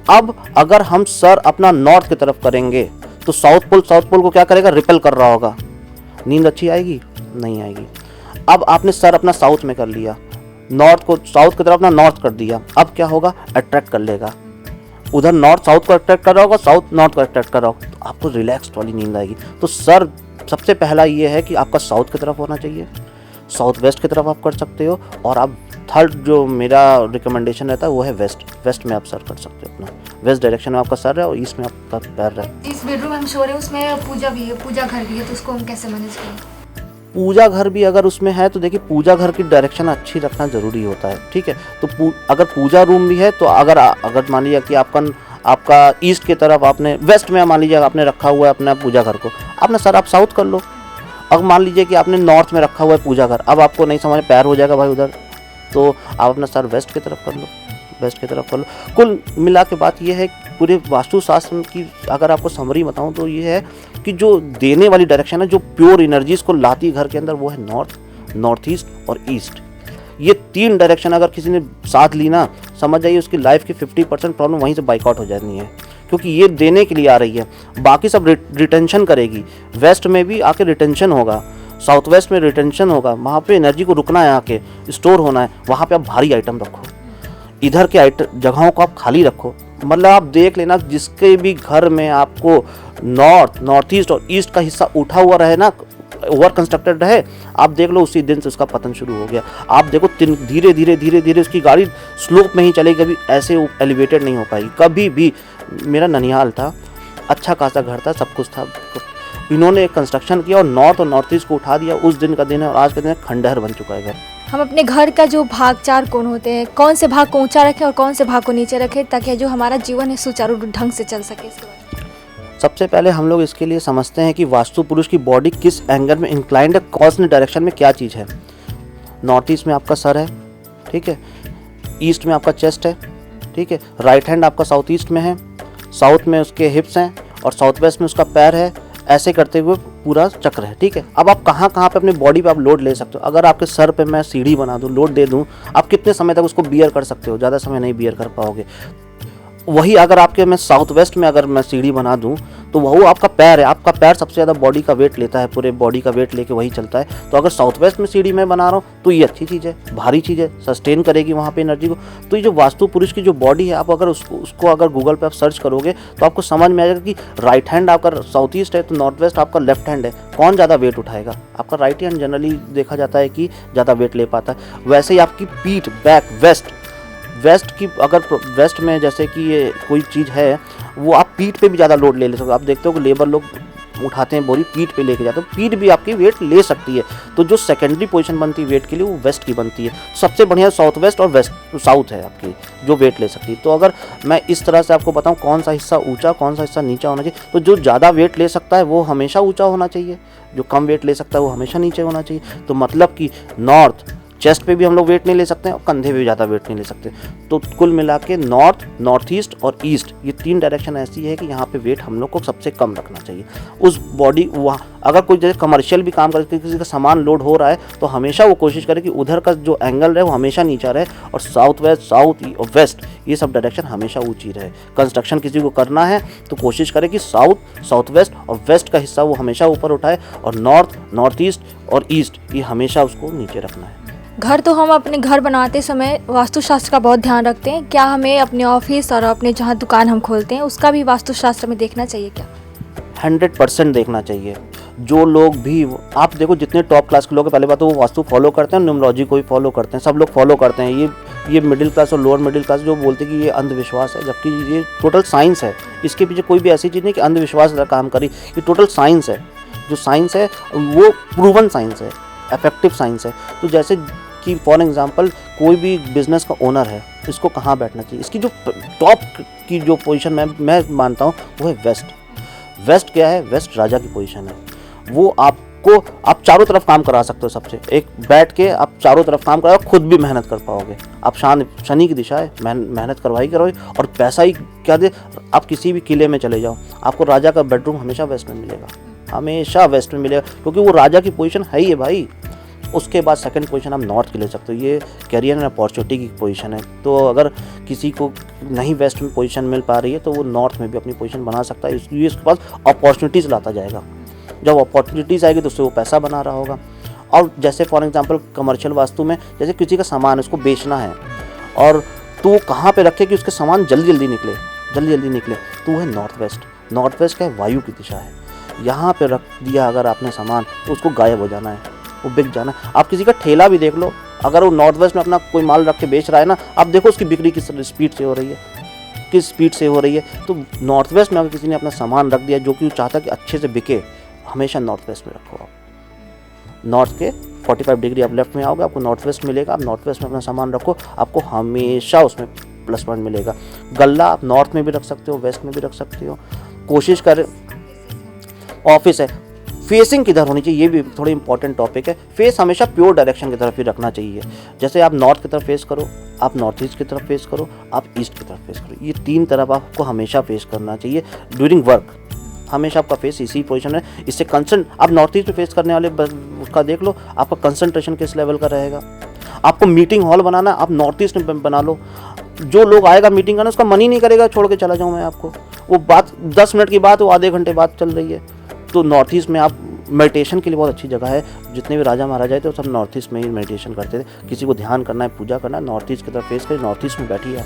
अब अगर हम सर अपना नॉर्थ की तरफ करेंगे तो साउथ पोल को क्या करेगा, रिपेल कर रहा होगा। नींद अच्छी आएगी? नहीं आएगी। अब आपने सर अपना साउथ में कर लिया, नॉर्थ को साउथ की तरफ अपना नॉर्थ कर दिया, अब क्या होगा, अट्रैक्ट कर लेगा। उधर नॉर्थ साउथ को अट्रैक्ट कर रहा होगा, साउथ नॉर्थ को अट्रैक्ट कर रहा होगा, तो आपको रिलैक्स्ड वाली नींद आएगी। तो सर सबसे पहला ये है कि आपका साउथ की तरफ होना चाहिए, साउथ वेस्ट की तरफ आप कर सकते हो। और आप थर्ड जो मेरा रिकमेंडेशन रहता है वो है वेस्ट। वेस्ट में आप सर कर सकते हो अपना, वेस्ट डायरेक्शन में आपका सर है और ईस्ट में आपका पैर है। जिस बेडरूम में हम सो रहे हैं उसमें पूजा भी है, पूजा घर भी है, तो उसको हम कैसे मैनेज करें? पूजा घर भी अगर उसमें है तो देखिए पूजा घर की डायरेक्शन अच्छी रखना ज़रूरी होता है, ठीक है। तो अगर पूजा रूम भी है तो अगर मान लीजिए कि आपका ईस्ट की तरफ आपने, वेस्ट में मान लीजिए आपने रखा हुआ है अपना पूजा घर को, अपना सर आप साउथ कर लो। अब मान लीजिए कि आपने नॉर्थ में रखा हुआ है पूजा घर, अब आपको नहीं समझ पैर हो जाएगा भाई उधर, तो आप अपना सर वेस्ट की तरफ कर लो, वेस्ट की तरफ कर लो। कुल मिला के बात ये है पूरे वास्तुशास्त्र की अगर आपको समरी बताऊं तो ये है कि जो देने वाली डायरेक्शन है, जो प्योर एनर्जीज को लाती है घर के अंदर, वो है नॉर्थ, नॉर्थ ईस्ट और ईस्ट। ये 3 डायरेक्शन अगर किसी ने साथ ली ना, समझ जाइए उसकी लाइफ की 50% प्रॉब्लम वहीं से बाइकआउट हो जानी है, क्योंकि ये देने के लिए आ रही है, बाकी सब रिटेंशन करेगी। वेस्ट में भी आके रिटेंशन होगा, साउथ वेस्ट में रिटेंशन होगा, वहाँ पे एनर्जी को रुकना है, आके स्टोर होना है, वहाँ पे आप भारी आइटम रखो, इधर के जगहों को आप खाली रखो। मतलब आप देख लेना जिसके भी घर में आपको नॉर्थ, नॉर्थ ईस्ट और ईस्ट का हिस्सा उठा हुआ रहे ना, ओवर कंस्ट्रक्टेड रहे, आप देख लो उसी दिन से उसका पतन शुरू हो गया। आप देखो धीरे धीरे धीरे धीरे उसकी गाड़ी स्लोप में ही चलेगी, कभी ऐसे एलिवेटेड नहीं हो पाएगी कभी भी। मेरा ननिहाल था, अच्छा खासा घर था, सब कुछ था, इन्होंने एक कंस्ट्रक्शन किया और नॉर्थ ईस्ट को उठा दिया, उस दिन का दिन है और आज के दिन खंडहर बन चुका है घर। हम अपने घर का जो भाग 4 कोण होते हैं, कौन से भाग को ऊंचा रखें और कौन से भाग को नीचे रखें ताकि जो हमारा जीवन है सुचारू ढंग से चल सके? इसके बारे में सबसे पहले हम लोग इसके लिए समझते हैं कि वास्तु पुरुष की बॉडी किस एंगल में इंक्लाइंड है, कौन डायरेक्शन में क्या चीज़ है। नॉर्थ ईस्ट में आपका सर है, ठीक है, ईस्ट में आपका चेस्ट है, ठीक है, राइट हैंड आपका साउथ ईस्ट में है, साउथ में उसके हिप्स हैं और साउथ वेस्ट में उसका पैर है, ऐसे करते हुए पूरा चक्र है, ठीक है। अब आप कहाँ कहाँ पे अपनी बॉडी पे आप लोड ले सकते हो। अगर आपके सर पे मैं सीढ़ी बना दूँ, लोड दे दूँ, आप कितने समय तक उसको बियर कर सकते हो? ज़्यादा समय नहीं बियर कर पाओगे। वही अगर आपके मैं साउथ वेस्ट में अगर मैं सीढ़ी बना दूं तो वो आपका पैर है, आपका पैर सबसे ज़्यादा बॉडी का वेट लेता है, पूरे बॉडी का वेट लेके वही चलता है। तो अगर साउथ वेस्ट में सीढ़ी मैं बना रहा हूँ तो ये अच्छी चीज़ है, भारी चीज़ है, सस्टेन करेगी वहाँ पे एनर्जी को। तो ये जो वास्तु पुरुष की जो बॉडी है, आप अगर उसको अगर गूगल पे आप सर्च करोगे तो आपको समझ में आएगा कि राइट हैंड आपका साउथ ईस्ट है तो नॉर्थ वेस्ट आपका लेफ्ट हैंड है, कौन ज़्यादा वेट उठाएगा? आपका राइट हैंड जनरली देखा जाता है कि ज़्यादा वेट ले पाता है। वैसे ही आपकी पीठ, बैक, वेस्ट की अगर वेस्ट में जैसे कि ये कोई चीज़ है वो आप पीठ पे भी ज़्यादा लोड ले सकते हो। आप देखते हो कि लेबर लोग उठाते हैं बोरी, पीठ पे लेके जाते हैं, पीठ भी आपकी वेट ले सकती है। तो जो सेकेंडरी पोजीशन बनती है वेट के लिए वो वेस्ट की बनती है। सबसे बढ़िया साउथ वेस्ट और वेस्ट साउथ है आपकी जो वेट ले सकती है। तो अगर मैं इस तरह से आपको बताऊं कौन सा हिस्सा ऊंचा कौन सा हिस्सा नीचा होना चाहिए, तो जो ज़्यादा वेट ले सकता है वो हमेशा ऊँचा होना चाहिए, जो कम वेट ले सकता है वो हमेशा नीचे होना चाहिए। तो मतलब कि नॉर्थ चेस्ट पे भी हम लोग वेट नहीं ले सकते हैं और कंधे पे भी ज़्यादा वेट नहीं ले सकते। तो कुल मिला के नॉर्थ, नॉर्थ ईस्ट और ईस्ट ये 3 डायरेक्शन ऐसी है कि यहाँ पे वेट हम लोग को सबसे कम रखना चाहिए। उस बॉडी वहाँ अगर कोई जैसे कमर्शियल भी काम करके किसी का सामान लोड हो रहा है तो हमेशा वो कोशिश करे कि उधर का जो एंगल रहे वो हमेशा नीचा रहे और साउथ वेस्ट, साउथ और वेस्ट ये सब डायरेक्शन हमेशा ऊँची रहे। कंस्ट्रक्शन किसी को करना है तो कोशिश करे कि साउथ, साउथ वेस्ट और वेस्ट का हिस्सा वो हमेशा ऊपर उठाए और नॉर्थ, नॉर्थ ईस्ट और ईस्ट ये हमेशा उसको नीचे रखना है। घर तो हम अपने घर बनाते समय वास्तुशास्त्र का बहुत ध्यान रखते हैं, क्या हमें अपने ऑफिस और अपने जहाँ दुकान हम खोलते हैं उसका भी वास्तुशास्त्र में देखना चाहिए क्या? 100% देखना चाहिए। जो लोग भी आप देखो जितने टॉप क्लास के लोग हैं, पहले बात तो वो वास्तु फॉलो करते हैं, न्यूमरोलॉजी को भी फॉलो करते हैं, सब लोग फॉलो करते हैं। ये मिडिल क्लास और लोअर मिडिल क्लास जो बोलते हैं कि ये अंधविश्वास है, जबकि ये टोटल साइंस है। इसके पीछे कोई भी ऐसी चीज़ नहीं कि अंधविश्वास का काम करी, ये टोटल साइंस है। जो साइंस है वो प्रूवन साइंस है, इफेक्टिव साइंस है। तो जैसे कि फॉर एग्जांपल कोई भी बिजनेस का ओनर है, इसको कहाँ बैठना चाहिए, इसकी जो टॉप की जो पोजीशन मैं मानता हूँ वो है वेस्ट। वेस्ट क्या है? वेस्ट राजा की पोजीशन है। वो आपको आप चारों तरफ काम करा सकते हो। सबसे एक बैठ के आप चारों तरफ काम कराओ, खुद भी मेहनत कर पाओगे। आप शनि की दिशा है, मेहनत करवाई करोगे और पैसा ही क्या दे। आप किसी भी किले में चले जाओ, आपको राजा का बेडरूम हमेशा वेस्ट में मिलेगा, हमेशा वेस्ट में मिलेगा, क्योंकि वो राजा की पोजीशन है ही है भाई। उसके बाद सेकंड पोजीशन आप नॉर्थ की ले सकते हो, ये कैरियर एंड अपॉर्चुनिटी की पोजीशन है। तो अगर किसी को नहीं वेस्ट में पोजीशन मिल पा रही है तो वो नॉर्थ में भी अपनी पोजीशन बना सकता है, इसलिए उसके पास अपॉर्चुनिटीज़ लाता जाएगा। जब अपॉर्चुनिटीज़ आएगी तो उससे वो पैसा बना रहा होगा। और जैसे फॉर एग्जांपल कमर्शियल वास्तु में जैसे किसी का सामान उसको बेचना है और तो वो कहाँ पे रखे कि उसके सामान जल्दी जल्दी निकले, जल्दी जल्दी निकले, तो वो है नॉर्थ वेस्ट। नॉर्थ वेस्ट क्या है? वायु की दिशा है। यहाँ पे रख दिया अगर आपने सामान तो उसको गायब हो जाना है, वो बिक जाना है। आप किसी का ठेला भी देख लो, अगर वो नॉर्थ वेस्ट में अपना कोई माल रख के बेच रहा है ना, आप देखो उसकी बिक्री किस स्पीड से हो रही है, किस स्पीड से हो रही है। तो नॉर्थ वेस्ट में अगर किसी ने अपना सामान रख दिया जो कि वो चाहता है कि अच्छे से बिके, हमेशा नॉर्थ वेस्ट में रखो। आप नॉर्थ के 45 डिग्री आप लेफ्ट में आओगे, आपको नॉर्थ वेस्ट मिलेगा। आप नॉर्थ वेस्ट में अपना सामान रखो, आपको हमेशा उसमें प्लस पॉइंट मिलेगा। गल्ला आप नॉर्थ में भी रख सकते हो, वेस्ट में भी रख सकते हो। कोशिश करें, ऑफिस है, फेसिंग किधर होनी चाहिए, ये भी थोड़ी इंपॉर्टेंट टॉपिक है। फेस हमेशा प्योर डायरेक्शन की तरफ ही रखना चाहिए। जैसे आप नॉर्थ की तरफ फेस करो, आप नॉर्थ ईस्ट की तरफ फेस करो, आप ईस्ट की तरफ फेस करो। ये 3 तरफ आपको हमेशा फेस करना चाहिए ड्यूरिंग वर्क। हमेशा आपका फेस इसी पोजीशन है। इससे आप नॉर्थ ईस्ट में फेस करने वाले उसका देख लो, आपका कंसंट्रेशन किस लेवल का रहेगा। आपको मीटिंग हॉल बनाना है, आप नॉर्थ ईस्ट में बना लो। जो लोग आएगा मीटिंग करना, उसका मन ही नहीं करेगा छोड़ के चला जाऊँ मैं आपको। वो बात 10 मिनट की बात, वो आधे घंटे बाद चल रही है। तो नॉर्थ ईस्ट में आप मेडिटेशन के लिए बहुत अच्छी जगह है। जितने भी राजा महाराजा थे वो सब नॉर्थ ईस्ट में ही मेडिटेशन करते थे। किसी को ध्यान करना है, पूजा करना है, नॉर्थ ईस्ट की तरफ फेस करिए, नॉर्थ ईस्ट में बैठिए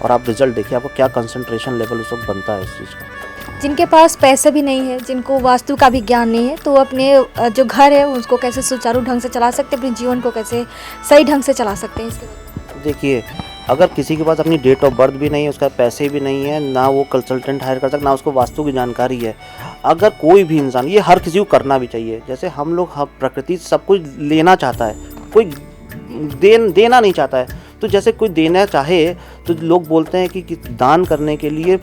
और आप रिजल्ट देखिए, आपको क्या कंसंट्रेशन लेवल उस वक्त बनता है इस चीज़ का। जिनके पास पैसे भी नहीं है, जिनको वास्तु का भी ज्ञान नहीं है, तो वो अपने जो घर है उसको कैसे सुचारू ढंग से चला सकते हैं, अपने जीवन को कैसे सही ढंग से चला सकते हैं, इसके बारे में देखिए, अगर किसी के पास अपनी डेट ऑफ बर्थ भी नहीं है, उसका पैसे भी नहीं है, ना वो कंसल्टेंट हायर कर सकता, ना उसको वास्तु की जानकारी है, अगर कोई भी इंसान, ये हर किसी को करना भी चाहिए। जैसे हम लोग, प्रकृति सब कुछ लेना चाहता है, कोई देना नहीं चाहता है। तो जैसे कोई देना चाहे तो लोग बोलते हैं कि दान करने के लिए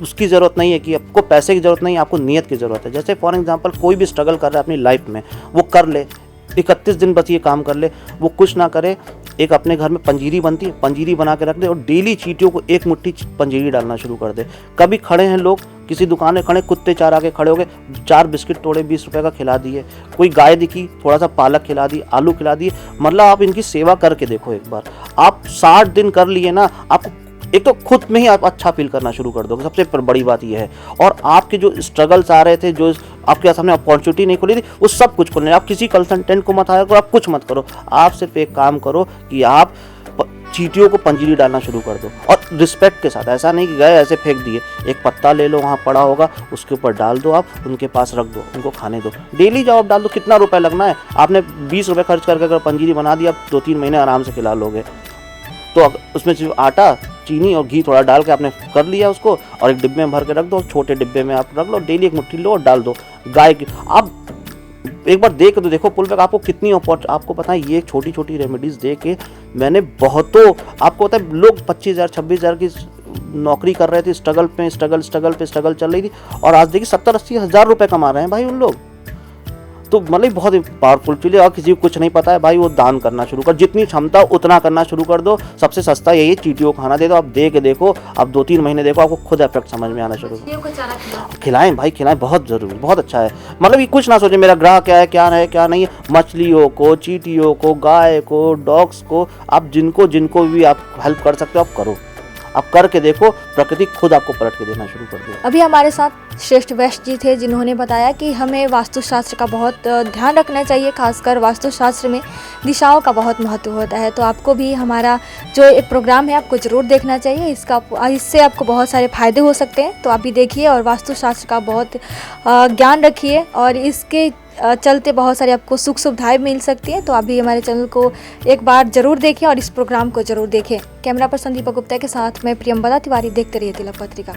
उसकी ज़रूरत नहीं है, कि आपको पैसे की ज़रूरत नहीं है, आपको नियत की ज़रूरत है। जैसे फॉर एग्जांपल कोई भी स्ट्रगल कर रहा है अपनी लाइफ में, वो कर ले, 31 दिन बस ये काम कर ले, वो कुछ ना करे। एक अपने घर में पंजीरी बनती है, पंजीरी बना के रख दे और डेली चींटियों को एक मुट्ठी पंजीरी डालना शुरू कर दे। कभी खड़े हैं लोग किसी दुकान में, खड़े कुत्ते चार आके खड़े हो गए, 4 बिस्किट तोड़े 20 रुपए का खिला दिए। कोई गाय दिखी, थोड़ा सा पालक खिला दी, आलू खिला दिए। मतलब आप इनकी सेवा करके देखो एक बार, आप 60 दिन कर लिए ना, आपको एक तो खुद में ही आप अच्छा फील करना शुरू कर दोगे। सबसे बड़ी बात यह है। और आपके जो स्ट्रगल्स आ रहे थे, जो आपके सामने अपॉर्चुनिटी नहीं खुली थी, वो सब कुछ खुलने। आप किसी कंसल्टेंट को मत हायर करो, आप कुछ मत करो, आप सिर्फ एक काम करो कि आप चींटियों को पंजीरी डालना शुरू कर दो, और रिस्पेक्ट के साथ। ऐसा नहीं कि गए ऐसे फेंक दिए, एक पत्ता ले लो, वहाँ पड़ा होगा, उसके ऊपर डाल दो, आप उनके पास रख दो, उनको खाने दो। डेली जाओ आप डाल दो, कितना रुपए लगना है? आपने 20 रुपये खर्च करके अगर पंजीरी बना दी, आप 2-3 महीने आराम से खिला लोगे। तो उसमें सिर्फ आटा, चीनी और घी थोड़ा डाल के आपने कर लिया उसको, और एक डिब्बे में भर के रख दो, छोटे डिब्बे में आप रख लो, डेली एक मुट्ठी लो और डाल दो। गाय की आप एक बार देख तो देखो पुल पे, आपको कितनी आपको पता है, ये छोटी छोटी रेमेडीज दे के मैंने बहुतों, आपको पता है लोग 25,000 26,000 की नौकरी कर रहे थे, स्ट्रगल पे स्ट्रगल चल रही थी, और आज देखिए 70-80 हज़ार रुपये कमा रहे हैं भाई उन लोग। तो मतलब बहुत पावरफुल चीज़ है। और किसी को कुछ नहीं पता है भाई, वो दान करना शुरू कर, जितनी क्षमता उतना करना शुरू कर दो। सबसे सस्ता यही है, चींटियों को खाना दे दो। आप दे के देखो, आप 2-3 महीने देखो, आपको खुद इफेक्ट समझ में आना शुरू हो। खिलाएं भाई, खिलाएं, बहुत ज़रूरी, बहुत अच्छा है। मतलब ये कुछ ना सोचें मेरा ग्रह क्या है, क्या है क्या नहीं है। मछलियों को, चींटियों को, गाय को, डॉग्स को, आप जिनको भी आप हेल्प कर सकते हो आप करो। आप करके देखो, प्रकृति खुद आपको पलट के देना शुरू कर दे। अभी हमारे साथ श्रेष्ठ वैश्य जी थे, जिन्होंने बताया कि हमें वास्तुशास्त्र का बहुत ध्यान रखना चाहिए। खासकर वास्तुशास्त्र में दिशाओं का बहुत महत्व होता है। तो आपको भी हमारा जो एक प्रोग्राम है आपको ज़रूर देखना चाहिए। इससे आपको बहुत सारे फ़ायदे हो सकते हैं। तो आप भी देखिए और वास्तुशास्त्र का बहुत ज्ञान रखिए, और इसके चलते बहुत सारी आपको सुख सुविधाएं मिल सकती हैं। तो आप भी हमारे चैनल को एक बार ज़रूर देखें और इस प्रोग्राम को ज़रूर देखें। कैमरा पर्सन दीपक गुप्ता के साथ मैं प्रियंवदा तिवारी, देखते रहिए तिलक पत्रिका।